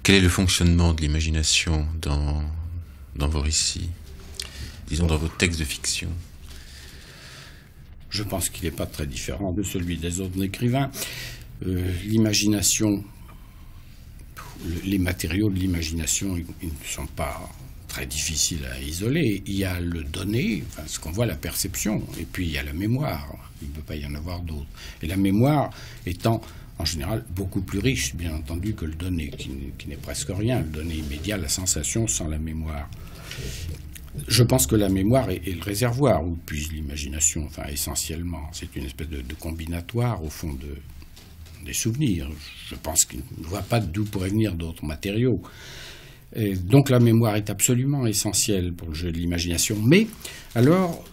Quel est le fonctionnement de l'imagination dans vos récits, disons dans vos textes de fiction? Je pense qu'il n'est pas très différent de celui des autres écrivains. L'imagination, les matériaux de l'imagination, ils ne sont pas très difficiles à isoler. Il y a le donné, enfin, ce qu'on voit, la perception, et puis il y a la mémoire. Il ne peut pas y en avoir d'autres. Et la mémoire étant, en général, beaucoup plus riche, bien entendu, que le donné, qui n'est presque rien. Le donné immédiat, la sensation sans la mémoire. Je pense que la mémoire est le réservoir où puise l'imagination, enfin essentiellement. C'est une espèce de combinatoire, au fond, des souvenirs. Je pense qu'il ne voit pas d'où pourraient venir d'autres matériaux. Et donc la mémoire est absolument essentielle pour le jeu de l'imagination. Mais alors,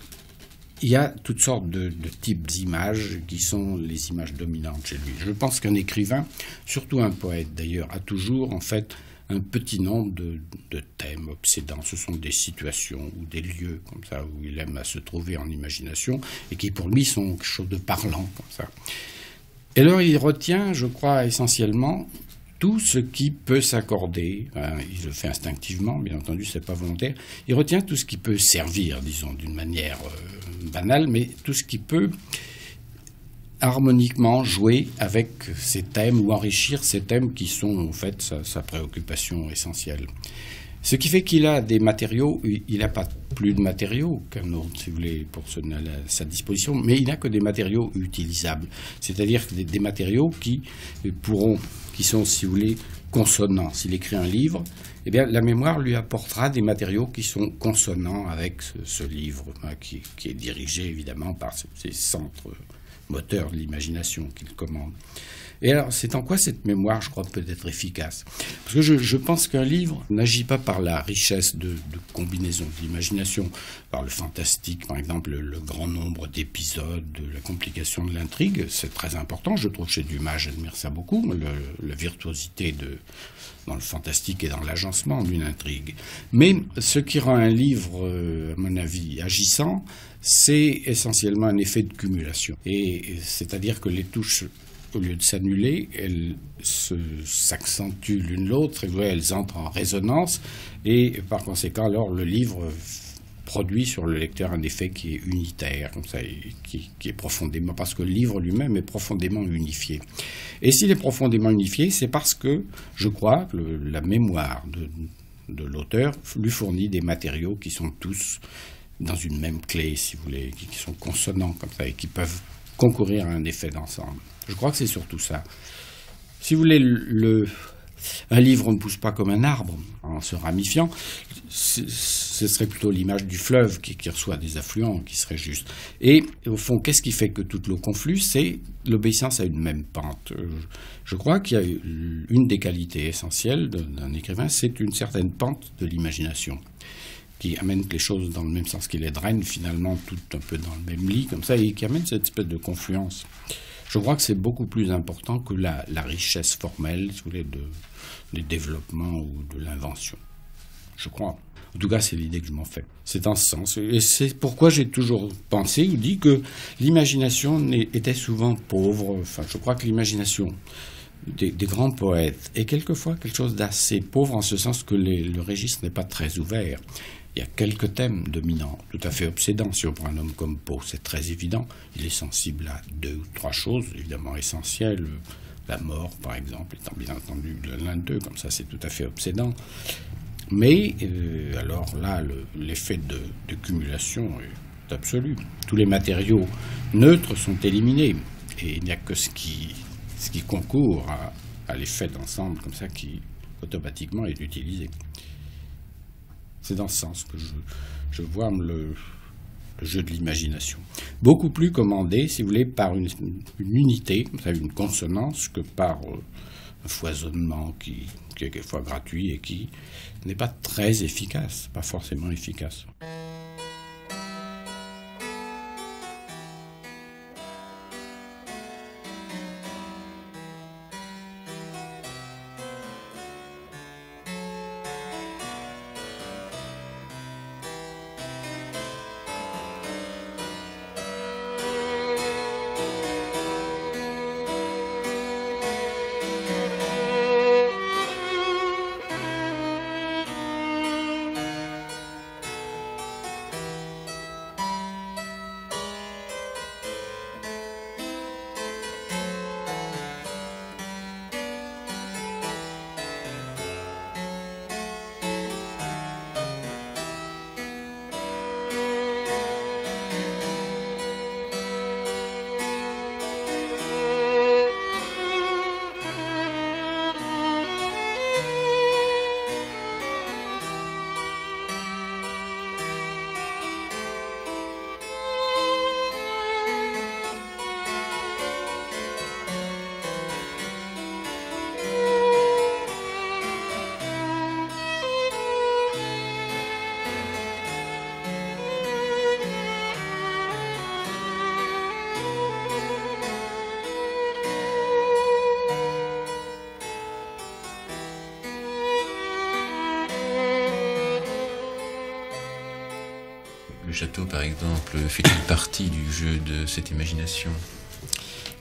il y a toutes sortes de types d'images qui sont les images dominantes chez lui. Je pense qu'un écrivain, surtout un poète d'ailleurs, a toujours en fait un petit nombre de thèmes obsédants. Ce sont des situations ou des lieux comme ça où il aime à se trouver en imagination et qui pour lui sont quelque chose de parlant comme ça. Et alors il retient, je crois, essentiellement tout ce qui peut s'accorder. Enfin, il le fait instinctivement, bien entendu, c'est pas volontaire. Il retient tout ce qui peut servir, disons, d'une manière banale, mais tout ce qui peut harmoniquement jouer avec ces thèmes ou enrichir ces thèmes qui sont en fait sa préoccupation essentielle. Ce qui fait qu'il a des matériaux, il n'a pas plus de matériaux qu'un autre, si vous voulez, pour à sa disposition, mais il n'a que des matériaux utilisables, c'est-à-dire des matériaux qui sont, si vous voulez, consonants. S'il écrit un livre, eh bien, la mémoire lui apportera des matériaux qui sont consonants avec ce livre, qui est dirigé évidemment par ces centres moteur de l'imagination qu'il commande. Et alors, c'est en quoi cette mémoire, je crois, peut être efficace? Parce que je pense qu'un livre n'agit pas par la richesse de combinaison de l'imagination, par le fantastique, par exemple, le grand nombre d'épisodes, la complication de l'intrigue, c'est très important. Je trouve chez Dumas, j'admire ça beaucoup, la virtuosité dans le fantastique et dans l'agencement d'une intrigue. Mais ce qui rend un livre, à mon avis, agissant, c'est essentiellement un effet de cumulation. Et c'est-à-dire que les touches, au lieu de s'annuler, elles s'accentuent l'une l'autre, et elles entrent en résonance, et par conséquent, alors, le livre produit sur le lecteur un effet qui est unitaire, comme ça, qui est profondément, parce que le livre lui-même est profondément unifié. Et s'il est profondément unifié, c'est parce que, je crois, que la mémoire de l'auteur lui fournit des matériaux qui sont tous dans une même clé, si vous voulez, qui sont consonants comme ça, et qui peuvent concourir à un effet d'ensemble. Je crois que c'est surtout ça. Si vous voulez, un livre ne pousse pas comme un arbre en se ramifiant. Ce serait plutôt l'image du fleuve qui reçoit des affluents, qui serait juste. Et au fond, qu'est-ce qui fait que toute l'eau conflue? C'est l'obéissance à une même pente. Je crois qu'il y a une des qualités essentielles d'un écrivain, c'est une certaine pente de l'imagination, qui amène les choses dans le même sens, qui les draine finalement tout un peu dans le même lit, comme ça, et qui amène cette espèce de confluence. Je crois que c'est beaucoup plus important que la richesse formelle, si vous voulez, du développement ou de l'invention. Je crois. En tout cas, c'est l'idée que je m'en fais. C'est en ce sens. Et c'est pourquoi j'ai toujours pensé ou dit que l'imagination était souvent pauvre. Enfin, je crois que l'imagination des grands poètes est quelquefois quelque chose d'assez pauvre, en ce sens que le registre n'est pas très ouvert. Il y a quelques thèmes dominants, tout à fait obsédants. Si on prend un homme comme Poe, c'est très évident. Il est sensible à 2 ou 3 choses, évidemment essentielles. La mort, par exemple, étant bien entendu l'un d'eux, comme ça, c'est tout à fait obsédant. Mais, alors là, l'effet de cumulation est absolu. Tous les matériaux neutres sont éliminés. Et il n'y a que ce qui concourt à l'effet d'ensemble, comme ça, qui automatiquement est utilisé. C'est dans ce sens que je vois le jeu de l'imagination. Beaucoup plus commandé, si vous voulez, par une unité, une consonance, que par un foisonnement qui est quelquefois gratuit et qui n'est pas très efficace, pas forcément efficace. Le château, par exemple, fait-il partie du jeu de cette imagination?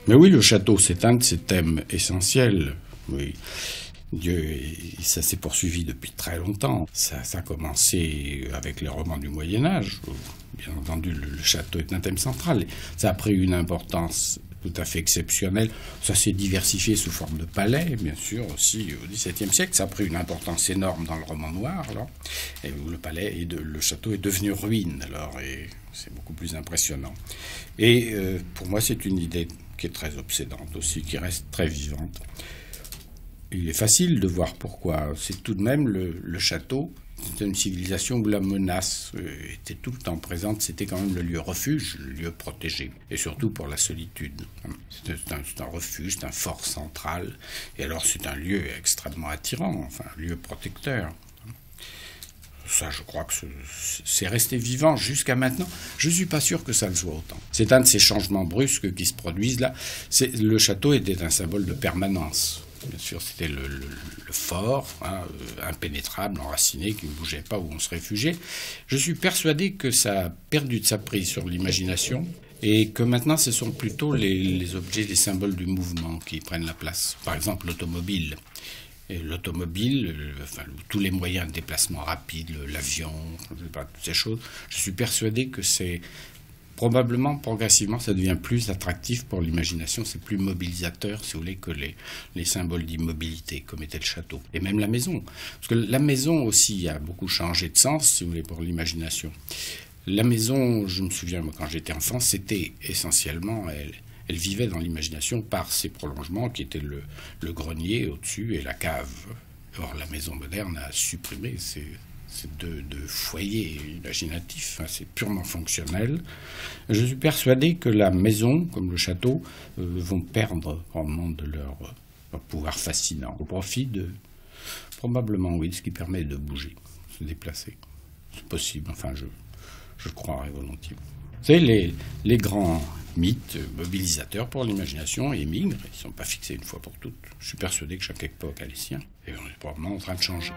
Mais oui, le château, c'est un de ces thèmes essentiels. Oui. Ça s'est poursuivi depuis très longtemps. Ça a commencé avec les romans du Moyen-Âge. Bien entendu, le château est un thème central. Ça a pris une importance tout à fait exceptionnelle. Ça s'est diversifié sous forme de palais, bien sûr, aussi au XVIIe siècle. Ça a pris une importance énorme dans le roman noir, alors, et où le château est devenu ruine, alors, et c'est beaucoup plus impressionnant. Et pour moi, c'est une idée qui est très obsédante aussi, qui reste très vivante. Il est facile de voir pourquoi. C'est tout de même le château, c'est une civilisation où la menace était tout le temps présente. C'était quand même le lieu refuge, le lieu protégé, et surtout pour la solitude. C'est un refuge, c'est un fort central, et alors c'est un lieu extrêmement attirant, enfin un lieu protecteur. Ça, je crois que c'est resté vivant jusqu'à maintenant. Je ne suis pas sûr que ça le soit autant. C'est un de ces changements brusques qui se produisent là. Le château était un symbole de permanence. Bien sûr, c'était le fort, impénétrable, enraciné, qui ne bougeait pas, où on se réfugiait. Je suis persuadé que ça a perdu de sa prise sur l'imagination et que maintenant, ce sont plutôt les objets, les symboles du mouvement qui prennent la place. Par exemple, l'automobile. Et l'automobile, tous les moyens de déplacement rapide, l'avion, toutes ces choses, je suis persuadé que c'est probablement, progressivement, ça devient plus attractif pour l'imagination, c'est plus mobilisateur, si vous voulez, que les symboles d'immobilité, comme était le château. Et même la maison. Parce que la maison aussi a beaucoup changé de sens, si vous voulez, pour l'imagination. La maison, je me souviens, moi, quand j'étais enfant, c'était essentiellement... Elle vivait dans l'imagination par ses prolongements qui étaient le grenier au-dessus et la cave. Or, la maison moderne a supprimé ces deux foyers imaginatifs. C'est purement fonctionnel. Je suis persuadé que la maison, comme le château, vont perdre probablement de leur pouvoir fascinant au profit de, probablement, oui, de ce qui permet de bouger, de se déplacer. C'est possible, enfin, je croirais volontiers. Vous savez, les grands mythes mobilisateurs pour l'imagination émigrent, ils ne sont pas fixés une fois pour toutes. Je suis persuadé que chaque époque a les siens, et on est probablement en train de changer.